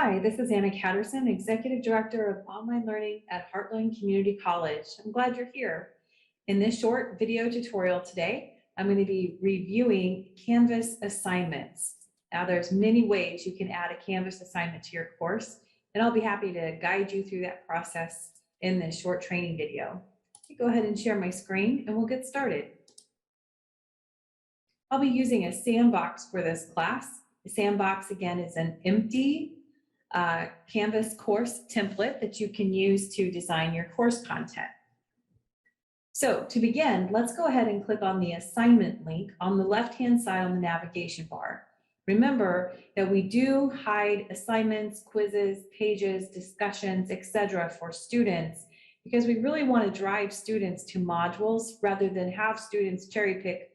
Hi, this is Anna Catterson, Executive Director of Online Learning at Heartland Community College. I'm glad you're here. In this short video tutorial today, I'm going to be reviewing Canvas assignments. Now, there's many ways you can add a Canvas assignment to your course, and I'll be happy to guide you through that process in this short training video. Go ahead and share my screen and we'll get started. I'll be using a sandbox for this class. The sandbox, again, is an empty Canvas course template that you can use to design your course content. So to begin, let's go ahead and click on the assignment link on the left-hand side on the navigation bar. Remember that we do hide assignments, quizzes, pages, discussions, etc. for students because we really want to drive students to modules rather than have students cherry pick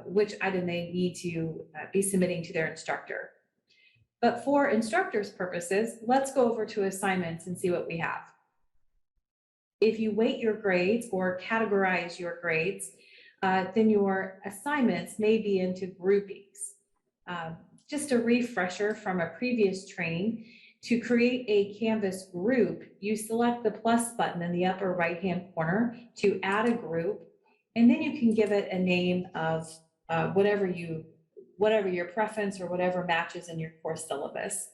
which item they need to be submitting to their instructor. But for instructors' purposes, let's go over to assignments and see what we have. If you weight your grades or categorize your grades, then your assignments may be into groupings. Just a refresher from a previous training, to create a Canvas group, you select the plus button in the upper right-hand corner to add a group, and then you can give it a name of whatever your preference or whatever matches in your course syllabus.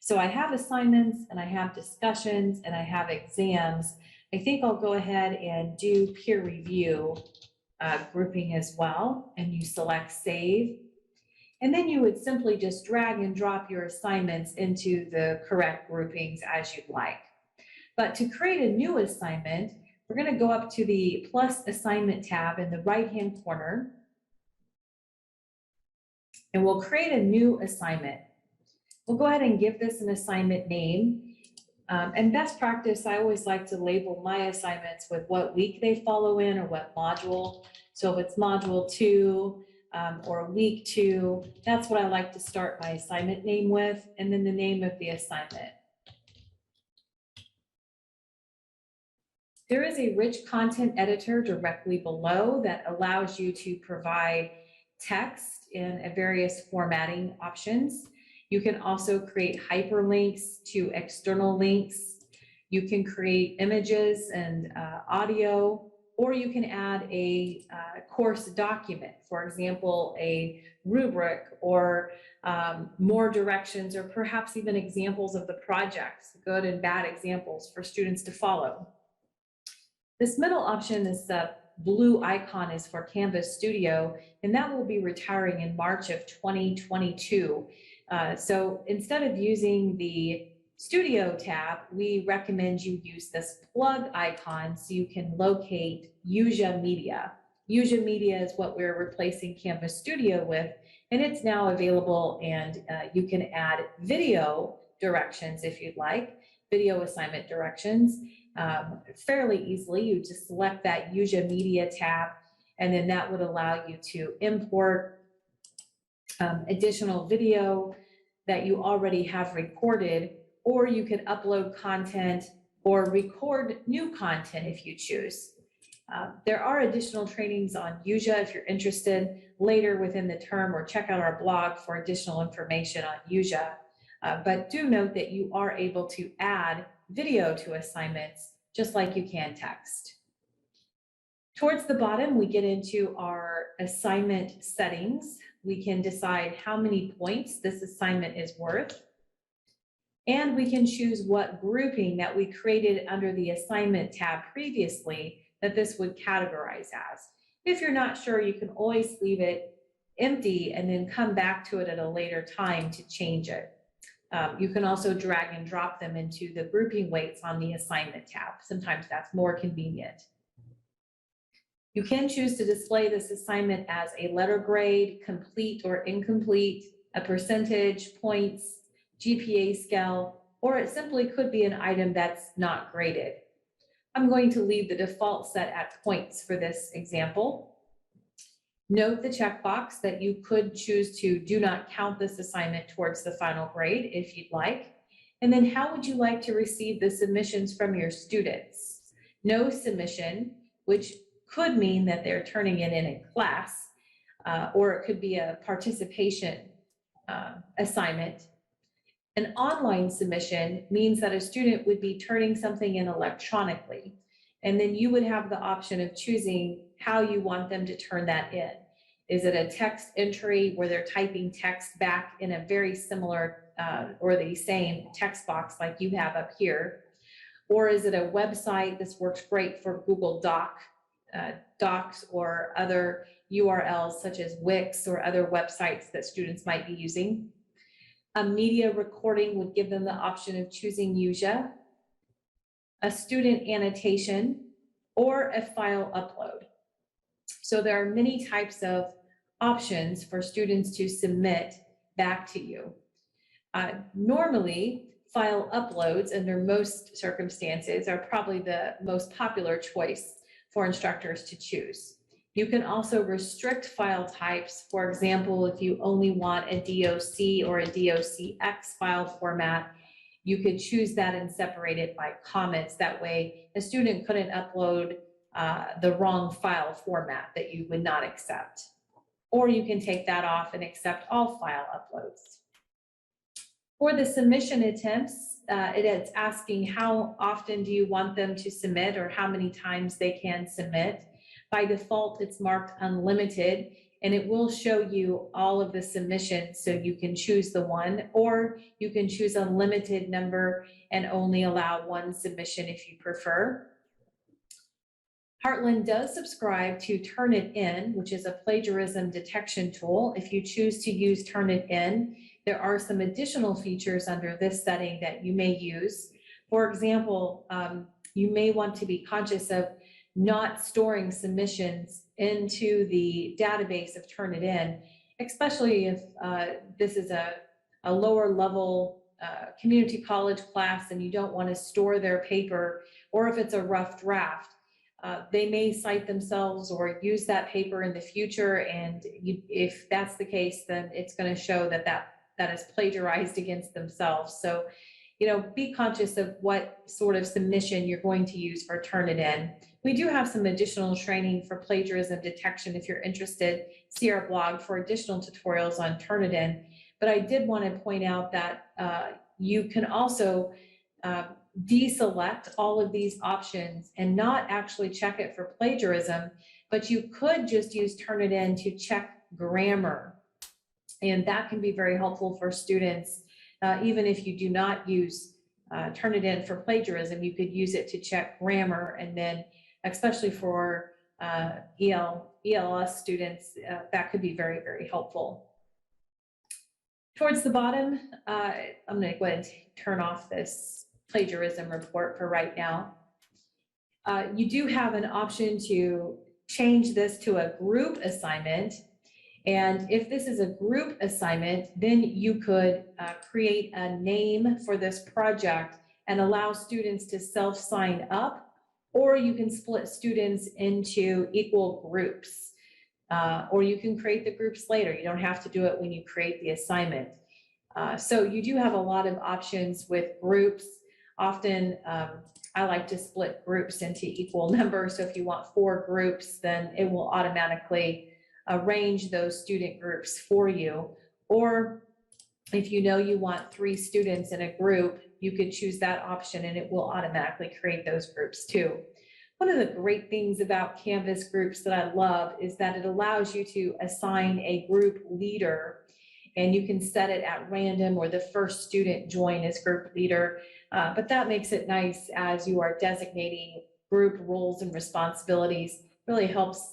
So I have assignments and I have discussions and I have exams. I think I'll go ahead and do peer review grouping as well, and you select save. And then you would simply just drag and drop your assignments into the correct groupings as you'd like. But to create a new assignment, we're going to go up to the plus assignment tab in the right-hand corner, and we'll create a new assignment. We'll go ahead and give this an assignment name. And best practice, I always like to label my assignments with what week they follow in or what module. So if it's module 2 or week 2, that's what I like to start my assignment name with, and then the name of the assignment. There is a rich content editor directly below that allows you to provide text in various formatting options. You can also create hyperlinks to external links. You can create images and audio, or you can add a course document, for example, a rubric or more directions, or perhaps even examples of the projects, good and bad examples for students to follow. This middle option, this blue icon, is for Canvas Studio, and that will be retiring in March of 2022. So instead of using the Studio tab, we recommend you use this plug icon so you can locate Usia Media. Usia Media is what we're replacing Canvas Studio with, and it's now available, and you can add video directions if you'd like, video assignment directions. Fairly easily. You just select that Usia Media tab, and then that would allow you to import additional video that you already have recorded, or you could upload content or record new content if you choose. There are additional trainings on Usia if you're interested later within the term, or check out our blog for additional information on Usia. But do note that you are able to add video to assignments just like you can text. Towards the bottom, we get into our assignment settings. We can decide how many points this assignment is worth, and we can choose what grouping that we created under the assignment tab previously that this would categorize as. If you're not sure, you can always leave it empty and then come back to it at a later time to change it. You can also drag and drop them into the grouping weights on the assignment tab. Sometimes that's more convenient. You can choose to display this assignment as a letter grade, complete or incomplete, a percentage, points, GPA scale, or it simply could be an item that's not graded. I'm going to leave the default set at points for this example. Note the checkbox that you could choose to do not count this assignment towards the final grade if you'd like. And then how would you like to receive the submissions from your students? No submission, which could mean that they're turning it in class, or it could be a participation assignment. An online submission means that a student would be turning something in electronically, and then you would have the option of choosing how you want them to turn that in. Is it a text entry where they're typing text back in a very similar or the same text box like you have up here? Or is it a website? This works great for Google Docs or other URLs such as Wix or other websites that students might be using. A media recording would give them the option of choosing Usia, a student annotation, or a file upload. So there are many types of options for students to submit back to you. Normally, file uploads under most circumstances are probably the most popular choice for instructors to choose. You can also restrict file types. For example, if you only want a DOC or a DOCX file format, you could choose that and separate it by comments. That way, a student couldn't upload the wrong file format that you would not accept. Or you can take that off and accept all file uploads. For the submission attempts, it is asking how often do you want them to submit or how many times they can submit. By default, it's marked unlimited, and it will show you all of the submissions, so you can choose the one, or you can choose a limited number and only allow one submission if you prefer. Heartland does subscribe to Turnitin, which is a plagiarism detection tool. If you choose to use Turnitin, there are some additional features under this setting that you may use. For example, you may want to be conscious of not storing submissions into the database of Turnitin, especially if this is a lower level community college class and you don't want to store their paper, or if it's a rough draft. They may cite themselves or use that paper in the future, and if that's the case, then it's going to show that is plagiarized against themselves. So, be conscious of what sort of submission you're going to use for Turnitin. We do have some additional training for plagiarism detection. If you're interested, see our blog for additional tutorials on Turnitin. But I did want to point out that you can also deselect all of these options and not actually check it for plagiarism, but you could just use Turnitin to check grammar. And that can be very helpful for students. Even if you do not use Turnitin for plagiarism, you could use it to check grammar. And then, especially for ELS students, that could be very, very helpful. Towards the bottom, I'm going to go ahead and turn off this plagiarism report for right now. You do have an option to change this to a group assignment. And if this is a group assignment, then you could create a name for this project and allow students to self-sign up, or you can split students into equal groups, or you can create the groups later. You don't have to do it when you create the assignment. So you do have a lot of options with groups. Often I like to split groups into equal numbers. So if you want 4 groups, then it will automatically arrange those student groups for you. Or if you know you want 3 students in a group, you could choose that option and it will automatically create those groups too. One of the great things about Canvas groups that I love is that it allows you to assign a group leader, and you can set it at random or the first student join as group leader. But that makes it nice as you are designating group roles and responsibilities. Really helps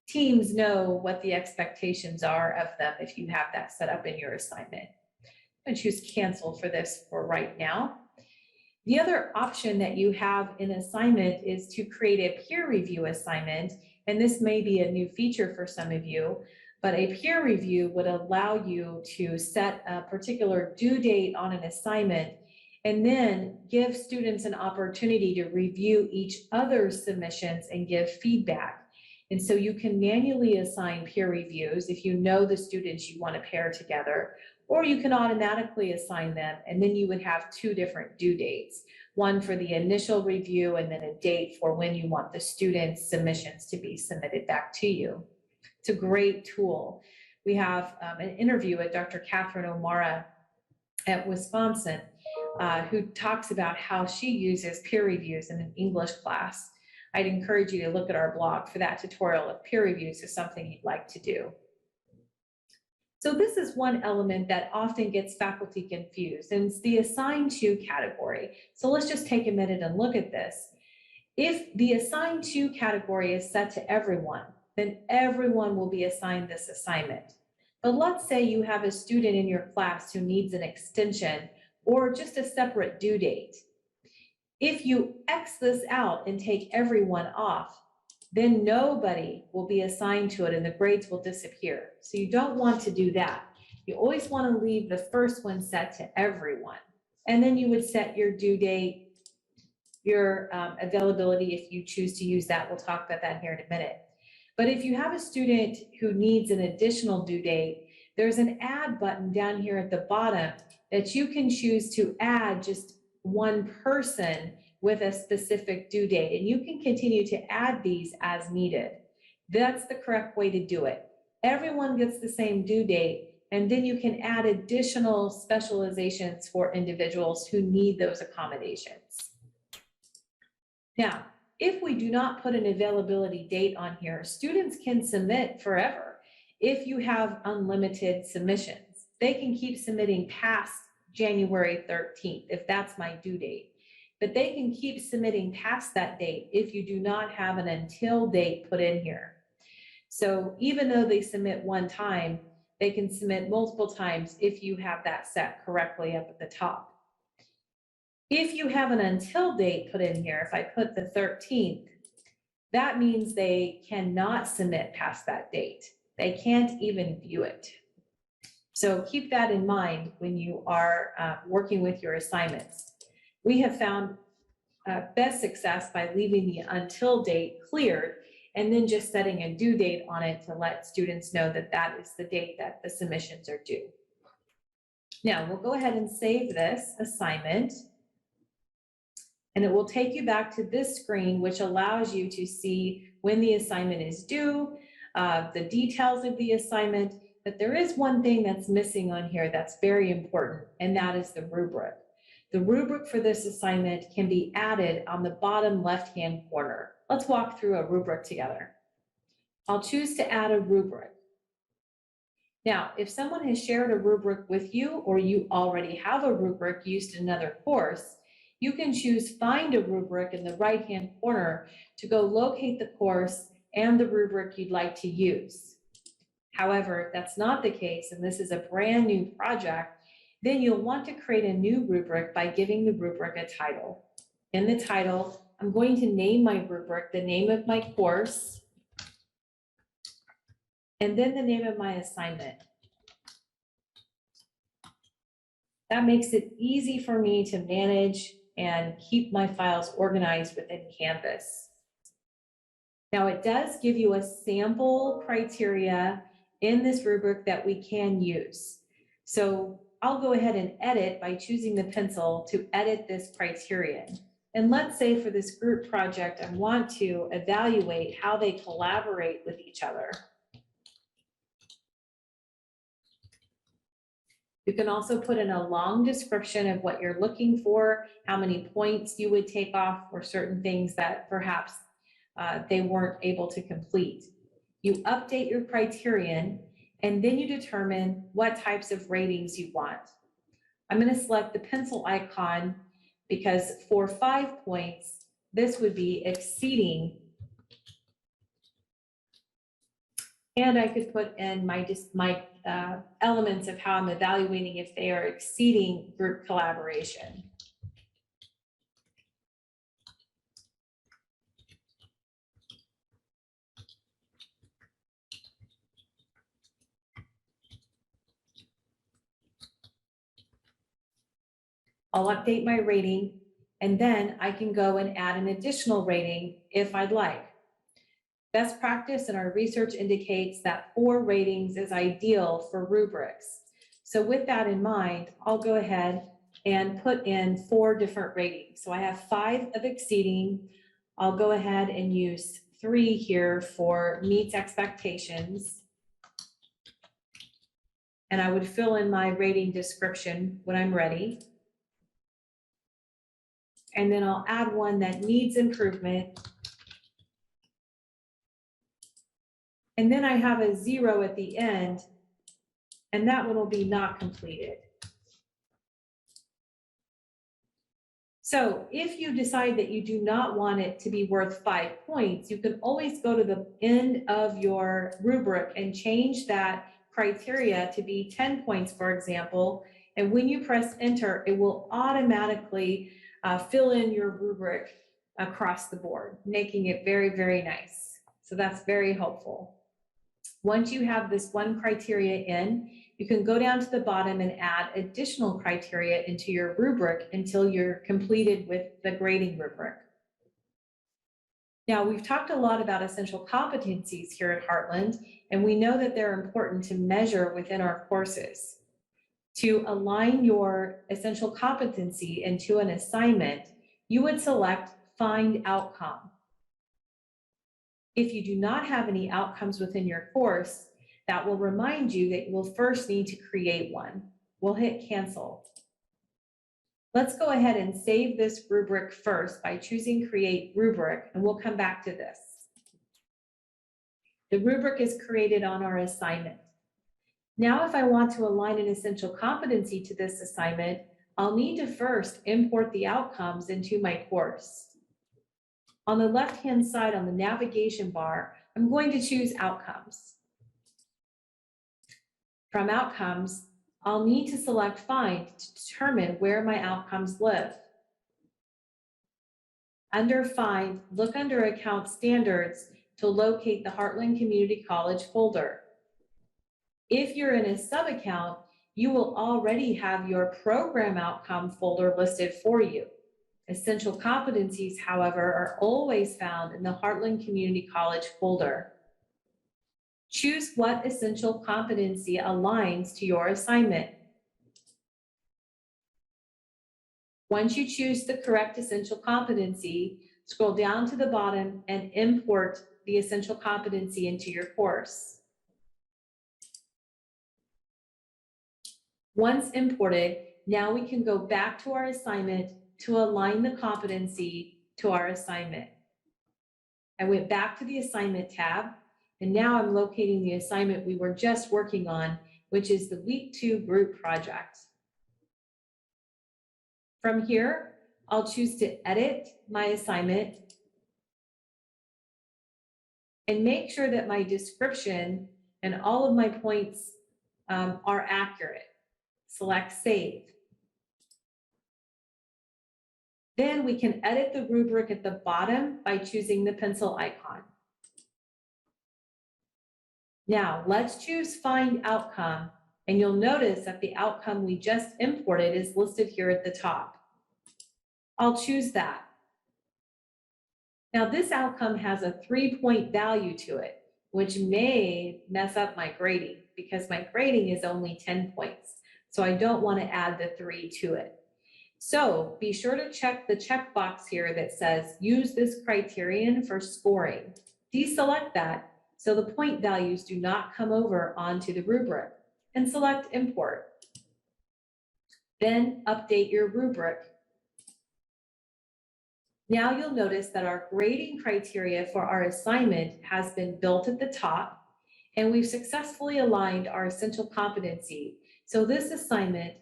teams know what the expectations are of them if you have that set up in your assignment. I'm going to choose cancel for this for right now. The other option that you have in assignment is to create a peer review assignment. And this may be a new feature for some of you, but a peer review would allow you to set a particular due date on an assignment and then give students an opportunity to review each other's submissions and give feedback. And so you can manually assign peer reviews if you know the students you want to pair together, or you can automatically assign them, and then you would have 2 different due dates, one for the initial review and then a date for when you want the students' submissions to be submitted back to you. It's a great tool. We have an interview with Dr. Catherine O'Mara at Wisconsin, who talks about how she uses peer reviews in an English class. I'd encourage you to look at our blog for that tutorial if peer reviews is something you'd like to do. So this is one element that often gets faculty confused, and it's the assigned to category. So let's just take a minute and look at this. If the assigned to category is set to everyone, then everyone will be assigned this assignment. But let's say you have a student in your class who needs an extension or just a separate due date. If you X this out and take everyone off, then nobody will be assigned to it and the grades will disappear. So you don't want to do that. You always want to leave the first one set to everyone. And then you would set your due date, your availability if you choose to use that. We'll talk about that here in a minute. But if you have a student who needs an additional due date, there's an add button down here at the bottom that you can choose to add just one person with a specific due date, and you can continue to add these as needed. That's the correct way to do it. Everyone gets the same due date, and then you can add additional specializations for individuals who need those accommodations. Now, if we do not put an availability date on here, students can submit forever. If you have unlimited submissions, they can keep submitting past January 13th, if that's my due date. But they can keep submitting past that date if you do not have an until date put in here. So even though they submit one time, they can submit multiple times if you have that set correctly up at the top. If you have an until date put in here, if I put the 13th, that means they cannot submit past that date. They can't even view it. So keep that in mind when you are working with your assignments. We have found best success by leaving the until date cleared and then just setting a due date on it to let students know that that is the date that the submissions are due. Now we'll go ahead and save this assignment, and it will take you back to this screen, which allows you to see when the assignment is due, the details of the assignment. But there is one thing that's missing on here that's very important, and that is the rubric. The rubric for this assignment can be added on the bottom left-hand corner. Let's walk through a rubric together. I'll choose to add a rubric. Now, if someone has shared a rubric with you, or you already have a rubric used in another course, you can choose Find a Rubric in the right-hand corner to go locate the course and the rubric you'd like to use. However, if that's not the case, and this is a brand new project, then you'll want to create a new rubric by giving the rubric a title. In the title, I'm going to name my rubric the name of my course, and then the name of my assignment. That makes it easy for me to manage and keep my files organized within Canvas. Now, it does give you a sample criteria in this rubric that we can use. So I'll go ahead and edit by choosing the pencil to edit this criterion. And let's say for this group project, I want to evaluate how they collaborate with each other. You can also put in a long description of what you're looking for, how many points you would take off for certain things that perhaps they weren't able to complete. You update your criterion, and then you determine what types of ratings you want. I'm going to select the pencil icon because for 5 points, this would be exceeding. And I could put in my elements of how I'm evaluating if they are exceeding group collaboration. I'll update my rating, and then I can go and add an additional rating if I'd like. Best practice in our research indicates that 4 ratings is ideal for rubrics. So with that in mind, I'll go ahead and put in 4 different ratings. So I have 5 of exceeding. I'll go ahead and use 3 here for meets expectations. and I would fill in my rating description when I'm ready. And then I'll add one that needs improvement. And then I have a 0 at the end, and that one will be not completed. So if you decide that you do not want it to be worth 5 points, you can always go to the end of your rubric and change that criteria to be 10 points, for example. And when you press enter, it will automatically fill in your rubric across the board, making it very, very nice. So that's very helpful. Once you have this one criteria in, you can go down to the bottom and add additional criteria into your rubric until you're completed with the grading rubric. Now, we've talked a lot about essential competencies here at Heartland, and we know that they're important to measure within our courses. To align your essential competency into an assignment, you would select Find Outcome. If you do not have any outcomes within your course, that will remind you that you will first need to create one. We'll hit cancel. Let's go ahead and save this rubric first by choosing Create Rubric, and we'll come back to this. The rubric is created on our assignment. Now, if I want to align an essential competency to this assignment, I'll need to first import the outcomes into my course. On the left-hand side on the navigation bar, I'm going to choose Outcomes. From Outcomes, I'll need to select Find to determine where my outcomes live. Under Find, look under Account Standards to locate the Heartland Community College folder. If you're in a sub-account, you will already have your program outcome folder listed for you. Essential competencies, however, are always found in the Heartland Community College folder. Choose what essential competency aligns to your assignment. Once you choose the correct essential competency, scroll down to the bottom and import the essential competency into your course. Once imported, now we can go back to our assignment to align the competency to our assignment. I went back to the Assignment tab, and now I'm locating the assignment we were just working on, which is the Week 2 group project. From here, I'll choose to edit my assignment and make sure that my description and all of my points are accurate. Select Save. Then we can edit the rubric at the bottom by choosing the pencil icon. Now let's choose Find Outcome, and you'll notice that the outcome we just imported is listed here at the top. I'll choose that. Now this outcome has a 3-point value to it, which may mess up my grading because my grading is only 10 points. So I don't want to add the 3 to it. So be sure to check the checkbox here that says use this criterion for scoring. Deselect that so the point values do not come over onto the rubric, and select Import. Then update your rubric. Now you'll notice that our grading criteria for our assignment has been built at the top, and we've successfully aligned our essential competency. So this assignment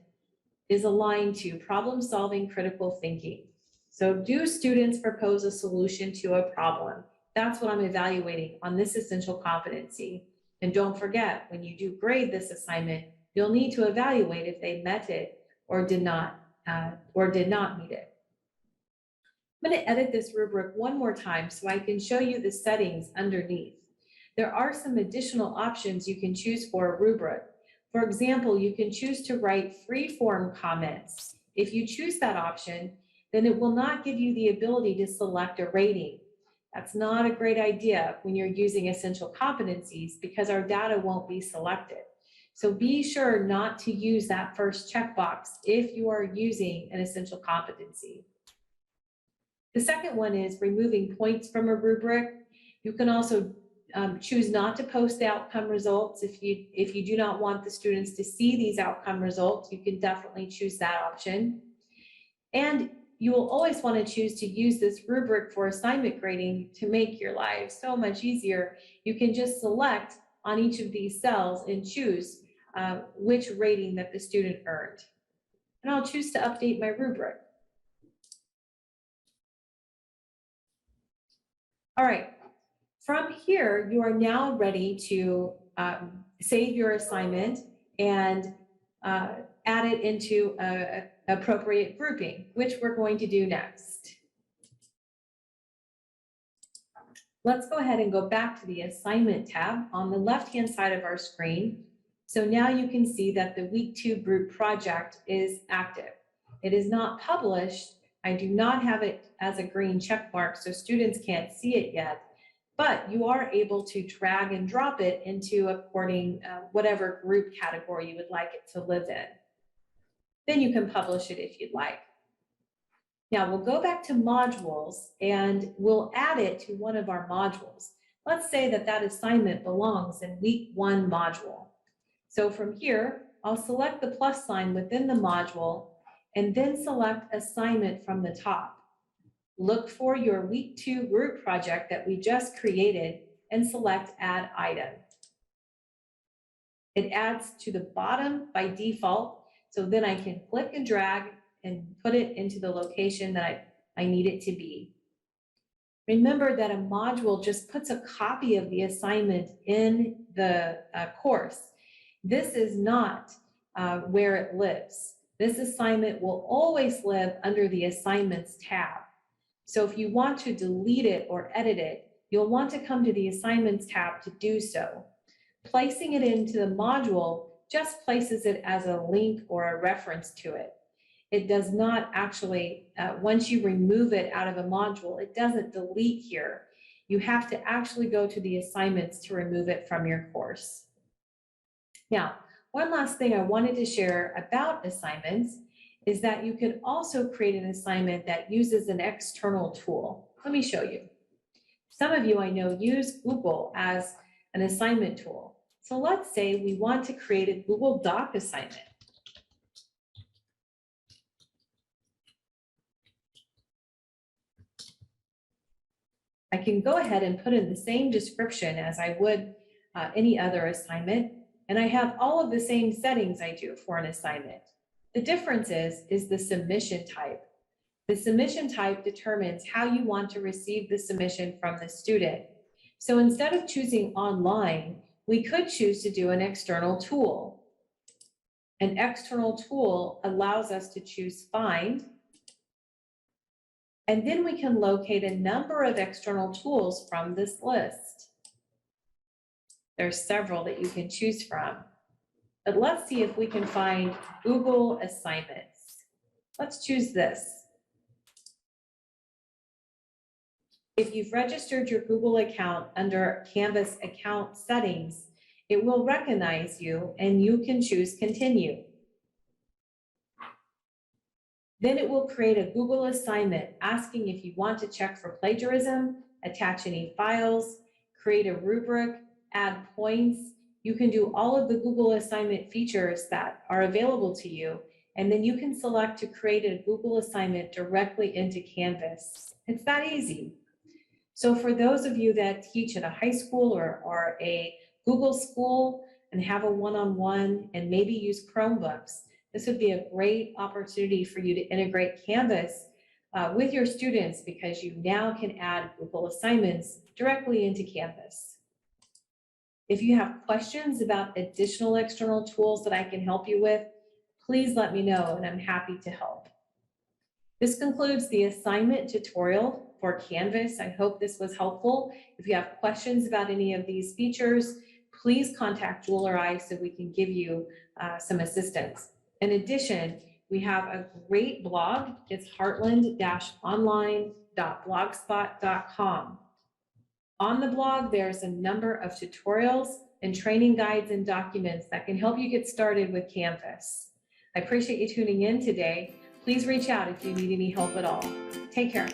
is aligned to problem-solving critical thinking. So do students propose a solution to a problem? That's what I'm evaluating on this essential competency. And don't forget, when you do grade this assignment, you'll need to evaluate if they met it or did not meet it. I'm going to edit this rubric one more time so I can show you the settings underneath. There are some additional options you can choose for a rubric. For example, you can choose to write free-form comments. If you choose that option, then it will not give you the ability to select a rating. That's not a great idea when you're using essential competencies because our data won't be selected. So be sure not to use that first checkbox if you are using an essential competency. The second one is removing points from a rubric. You can also choose not to post the outcome results. If you do not want the students to see these outcome results, you can definitely choose that option. And you will always want to choose to use this rubric for assignment grading to make your life so much easier. You can just select on each of these cells and choose which rating that the student earned. And I'll choose to update my rubric. All right, from here, you are now ready to save your assignment and add it into an appropriate grouping, which we're going to do next. Let's go ahead and go back to the assignment tab on the left-hand side of our screen. So now you can see that the week 2 group project is active. It is not published. I do not have it as a green check mark, so students can't see it yet, but you are able to drag and drop it into whatever group category you would like it to live in. Then you can publish it if you'd like. Now we'll go back to modules and we'll add it to one of our modules. Let's say that that assignment belongs in week 1 module. So from here, I'll select the plus sign within the module and then select assignment from the top. Look for your week 2 group project that we just created and select add item. It adds to the bottom by default, so then I can click and drag and put it into the location that I need it to be. Remember that a module just puts a copy of the assignment in the course. This is not where it lives. This assignment will always live under the Assignments tab. So if you want to delete it or edit it, you'll want to come to the Assignments tab to do so. Placing it into the module just places it as a link or a reference to it. It does not actually, once you remove it out of a module, it doesn't delete here. You have to actually go to the assignments to remove it from your course. Now, one last thing I wanted to share about assignments is that you can also create an assignment that uses an external tool. Let me show you. Some of you I know use Google as an assignment tool. So let's say we want to create a Google Doc assignment. I can go ahead and put in the same description as I would any other assignment, and I have all of the same settings I do for an assignment. The difference is the submission type. The submission type determines how you want to receive the submission from the student. So instead of choosing online, we could choose to do an external tool. An external tool allows us to choose Find, and then we can locate a number of external tools from this list. There's several that you can choose from. But let's see if we can find Google Assignments. Let's choose this. If you've registered your Google account under Canvas account settings, it will recognize you and you can choose Continue. Then it will create a Google assignment asking if you want to check for plagiarism, attach any files, create a rubric, add points. You can do all of the Google assignment features that are available to you, and then you can select to create a Google assignment directly into Canvas. It's that easy. So for those of you that teach at a high school or a Google school and have a one-on-one and maybe use Chromebooks, this would be a great opportunity for you to integrate Canvas with your students because you now can add Google assignments directly into Canvas. If you have questions about additional external tools that I can help you with, please let me know and I'm happy to help. This concludes the assignment tutorial for Canvas. I hope this was helpful. If you have questions about any of these features, please contact Jewel or I so we can give you some assistance. In addition, we have a great blog. It's heartland-online.blogspot.com. On the blog, there's a number of tutorials and training guides and documents that can help you get started with Canvas. I appreciate you tuning in today. Please reach out if you need any help at all. Take care.